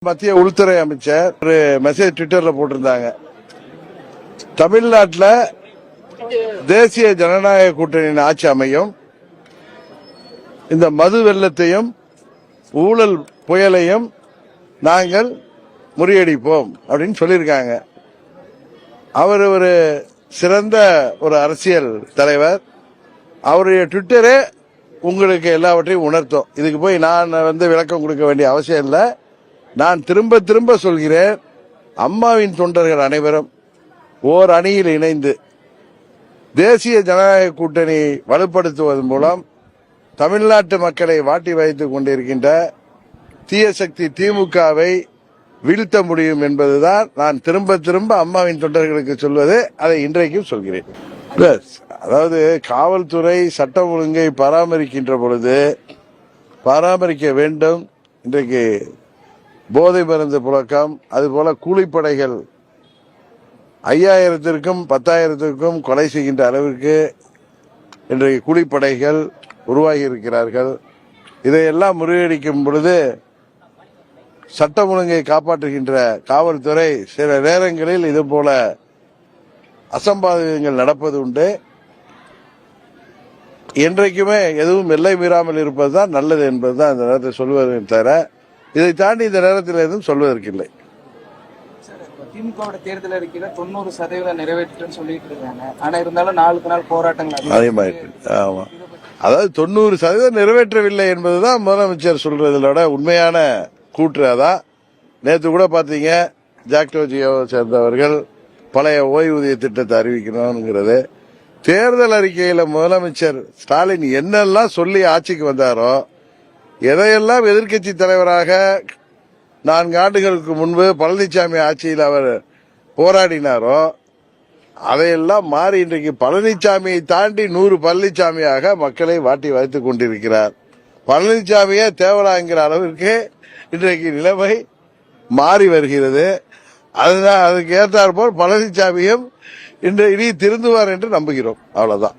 மத்திய உள்துறை அமைச்சர் ஒரு மெசேஜ் ட்விட்டர்ல போட்டிருந்தாங்க. தமிழ்நாட்டில் தேசிய ஜனநாயக கூட்டணியின் ஆட்சி அமையும், இந்த மது வெள்ளத்தையும் ஊழல் புயலையும் நாங்கள் முறியடிப்போம் அப்படின்னு சொல்லியிருக்காங்க. அவர் ஒரு சிறந்த ஒரு அரசியல் தலைவர். அவருடைய ட்விட்டரே உங்களுக்கு எல்லாவற்றையும் உணர்த்தும். இதுக்கு போய் நான் விளக்கம் கொடுக்க வேண்டிய அவசியம் இல்லை. நான் திரும்ப திரும்ப சொல்கிறேன், அம்மாவின் தொண்டர்கள் அனைவரும் ஓர் அணியில் இணைந்து தேசிய ஜனநாயக கூட்டணி வலுப்படுத்துவதன் மூலம் தமிழ்நாட்டு மக்களை வாட்டி வைத்துக் கொண்டிருக்கின்ற தீய சக்தி திமுகவை வீழ்த்த முடியும் என்பதுதான் நான் திரும்ப திரும்ப அம்மாவின் தொண்டர்களுக்கு சொல்வது. அதை இன்றைக்கும் சொல்கிறேன். அதாவது காவல்துறை சட்டம் ஒழுங்கை பராமரிக்கின்ற பொழுது பராமரிக்க வேண்டும். இன்றைக்கு போதை மருந்து புழக்கம், அதுபோல கூலிப்படைகள் 5000த்திற்கும் 10,000த்திற்கும் கொலை செய்கின்ற அளவிற்கு இன்றைக்கு கூலிப்படைகள் உருவாகி இருக்கிறார்கள். இதையெல்லாம் முறியடிக்கும் பொழுது சட்டம் ஒழுங்கை காப்பாற்றுகின்ற காவல்துறை சில நேரங்களில் இதுபோல அசம்பாவிதங்கள் நடப்பது உண்டு. என்றைக்குமே எதுவும் எல்லை மீறாமல் இருப்பதுதான் நல்லது என்பதுதான் இந்த நேரத்தை சொல்வதை தவிர இதை தாண்டி இந்த நேரத்தில் எதுவும் சொல்வதற்கில்லை. திமுக தேர்தல் அறிக்கையில 90% நிறைவேற்றுன்னு சொல்லிட்டு இருக்காங்க. ஆனா இருந்தாலும் நாளுக்கு நாள் போராட்டங்கள் அதிகமாயிட்டு. ஆமா, அதாவது 90% நிறைவேற்றவில்லை என்பதுதான் முதலமைச்சர் சொல்றதோட உண்மையான கூற்று. அதான் நேற்று கூட பாத்தீங்க, ஜாக்டோஜியோவை சேர்ந்தவர்கள் பழைய ஓய்வூதிய திட்டத்தை அறிவிக்கணும்ங்கிறது. தேர்தல் அறிக்கையில முதலமைச்சர் ஸ்டாலின் என்னெல்லாம் சொல்லி ஆட்சிக்கு வந்தாரோ, எதையெல்லாம் எதிர்க்கட்சி தலைவராக 4 ஆண்டுகளுக்கு முன்பு பழனிசாமி ஆட்சியில் அவர் போராடினாரோ அதையெல்லாம் மாறி இன்றைக்கு பழனிசாமியை தாண்டி 100 பழனிசாமியாக மக்களை வாட்டி வைத்துக் கொண்டிருக்கிறார். பழனிசாமியே தேவலாங்கிற அளவிற்கு இன்றைக்கு நிலைமை மாறி வருகிறது. அதுதான், அதுக்கு ஏற்றாற்போல் பழனிசாமியும் இனி திருந்துவார் என்று நம்புகிறோம். அவ்வளவுதான்.